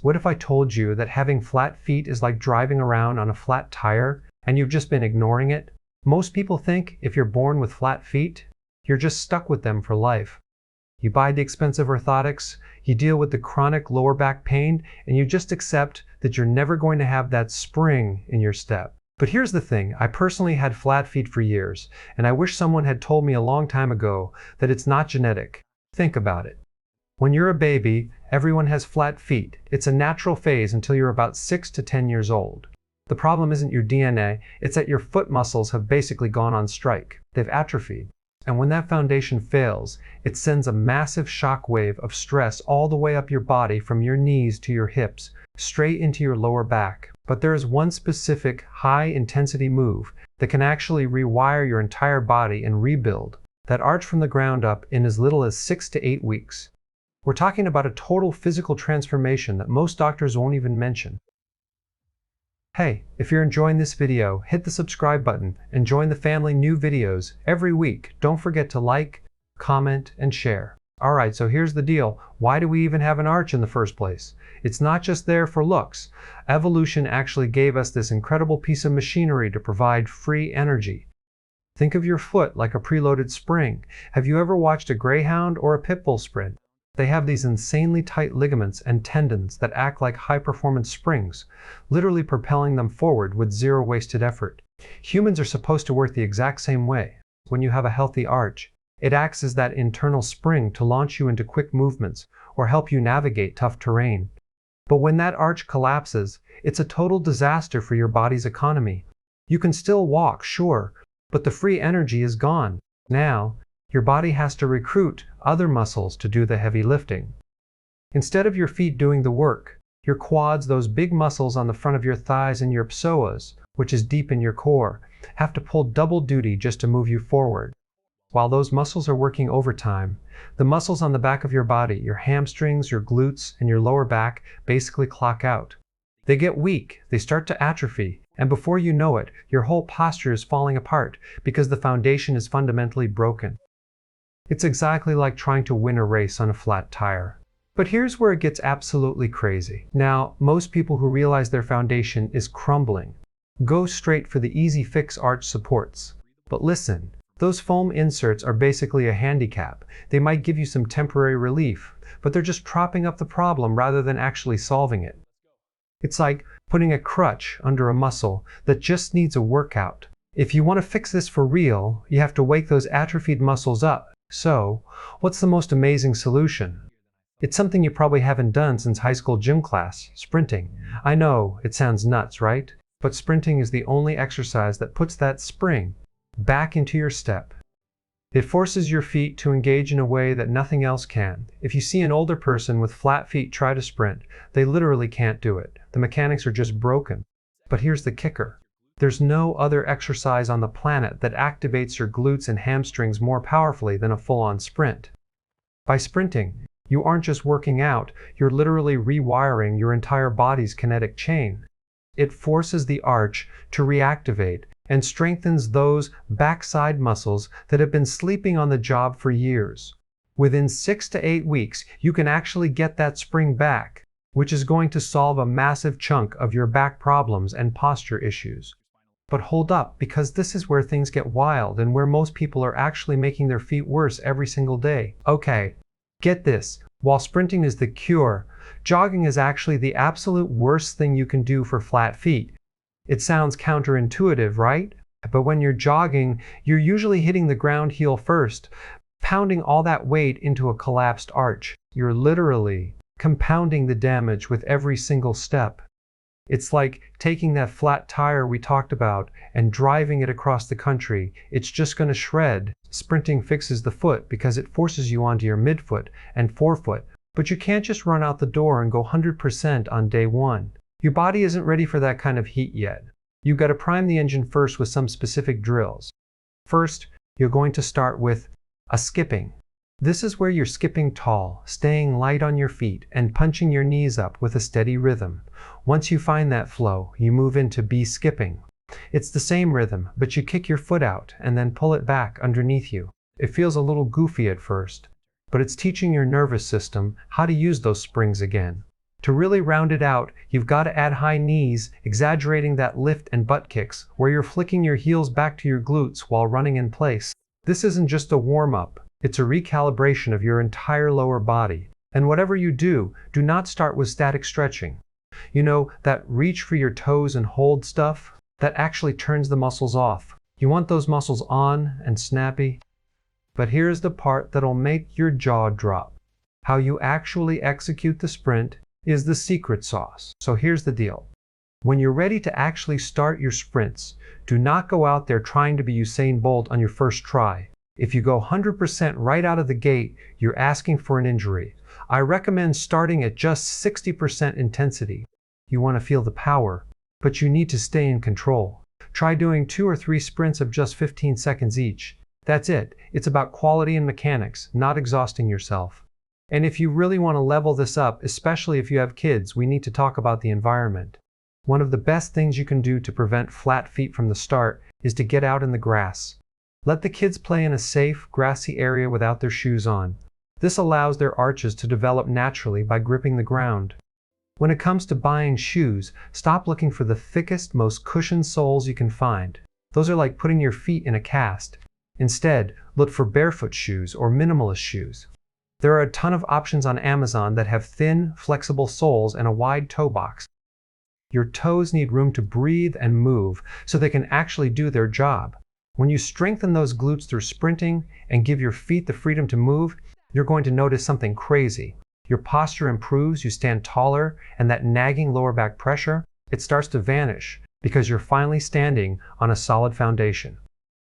What if I told you that having flat feet is like driving around on a flat tire and you've just been ignoring it? Most people think if you're born with flat feet, you're just stuck with them for life. You buy the expensive orthotics, you deal with the chronic lower back pain, and you just accept that you're never going to have that spring in your step. But here's the thing, I personally had flat feet for years, and I wish someone had told me a long time ago that it's not genetic. Think about it. When you're a baby, everyone has flat feet. It's a natural phase until you're about 6 to 10 years old. The problem isn't your DNA, it's that your foot muscles have basically gone on strike. They've atrophied. And when that foundation fails, it sends a massive shock wave of stress all the way up your body from your knees to your hips, straight into your lower back. But there is one specific high-intensity move that can actually rewire your entire body and rebuild that arch from the ground up in as little as 6 to 8 weeks. We're talking about a total physical transformation that most doctors won't even mention. Hey, if you're enjoying this video, hit the subscribe button and join the family. New videos every week. Don't forget to like, comment, and share. Alright, so here's the deal. Why do we even have an arch in the first place? It's not just there for looks. Evolution actually gave us this incredible piece of machinery to provide free energy. Think of your foot like a preloaded spring. Have you ever watched a greyhound or a pit bull sprint? They have these insanely tight ligaments and tendons that act like high-performance springs, literally propelling them forward with zero wasted effort. Humans are supposed to work the exact same way. When you have a healthy arch, it acts as that internal spring to launch you into quick movements or help you navigate tough terrain. But when that arch collapses, it's a total disaster for your body's economy. You can still walk, sure, but the free energy is gone. Now, your body has to recruit other muscles to do the heavy lifting. Instead of your feet doing the work, your quads, those big muscles on the front of your thighs, and your psoas, which is deep in your core, have to pull double duty just to move you forward. While those muscles are working overtime, the muscles on the back of your body, your hamstrings, your glutes, and your lower back basically clock out. They get weak, they start to atrophy, and before you know it, your whole posture is falling apart because the foundation is fundamentally broken. It's exactly like trying to win a race on a flat tire. But here's where it gets absolutely crazy. Now, most people who realize their foundation is crumbling go straight for the easy fix arch supports. But listen, those foam inserts are basically a handicap. They might give you some temporary relief, but they're just propping up the problem rather than actually solving it. It's like putting a crutch under a muscle that just needs a workout. If you want to fix this for real, you have to wake those atrophied muscles up. So, what's the most amazing solution? It's something you probably haven't done since high school gym class, sprinting. I know, it sounds nuts, right? But sprinting is the only exercise that puts that spring back into your step. It forces your feet to engage in a way that nothing else can. If you see an older person with flat feet try to sprint, they literally can't do it. The mechanics are just broken. But here's the kicker. There's no other exercise on the planet that activates your glutes and hamstrings more powerfully than a full-on sprint. By sprinting, you aren't just working out, you're literally rewiring your entire body's kinetic chain. It forces the arch to reactivate and strengthens those backside muscles that have been sleeping on the job for years. Within 6 to 8 weeks, you can actually get that spring back, which is going to solve a massive chunk of your back problems and posture issues. But hold up, because this is where things get wild and where most people are actually making their feet worse every single day. Okay, get this. While sprinting is the cure, jogging is actually the absolute worst thing you can do for flat feet. It sounds counterintuitive, right? But when you're jogging, you're usually hitting the ground heel first, pounding all that weight into a collapsed arch. You're literally compounding the damage with every single step. It's like taking that flat tire we talked about and driving it across the country. It's just going to shred. Sprinting fixes the foot because it forces you onto your midfoot and forefoot. But you can't just run out the door and go 100% on day one. Your body isn't ready for that kind of heat yet. You've got to prime the engine first with some specific drills. First, you're going to start with a skipping. This is where you're skipping tall, staying light on your feet, and punching your knees up with a steady rhythm. Once you find that flow, you move into skipping. It's the same rhythm, but you kick your foot out and then pull it back underneath you. It feels a little goofy at first, but it's teaching your nervous system how to use those springs again. To really round it out, you've got to add high knees, exaggerating that lift and butt kicks, where you're flicking your heels back to your glutes while running in place. This isn't just a warm-up, it's a recalibration of your entire lower body. And whatever you do, do not start with static stretching. You know, that reach for your toes and hold stuff? That actually turns the muscles off. You want those muscles on and snappy. But here's the part that'll make your jaw drop. How you actually execute the sprint is the secret sauce. So here's the deal. When you're ready to actually start your sprints, do not go out there trying to be Usain Bolt on your first try. If you go 100% right out of the gate, you're asking for an injury. I recommend starting at just 60% intensity. You want to feel the power, but you need to stay in control. Try doing 2 or 3 sprints of just 15 seconds each. That's it. It's about quality and mechanics, not exhausting yourself. And if you really want to level this up, especially if you have kids, we need to talk about the environment. One of the best things you can do to prevent flat feet from the start is to get out in the grass. Let the kids play in a safe, grassy area without their shoes on. This allows their arches to develop naturally by gripping the ground. When it comes to buying shoes, stop looking for the thickest, most cushioned soles you can find. Those are like putting your feet in a cast. Instead, look for barefoot shoes or minimalist shoes. There are a ton of options on Amazon that have thin, flexible soles and a wide toe box. Your toes need room to breathe and move so they can actually do their job. When you strengthen those glutes through sprinting and give your feet the freedom to move, you're going to notice something crazy. Your posture improves, you stand taller, and that nagging lower back pressure, it starts to vanish because you're finally standing on a solid foundation.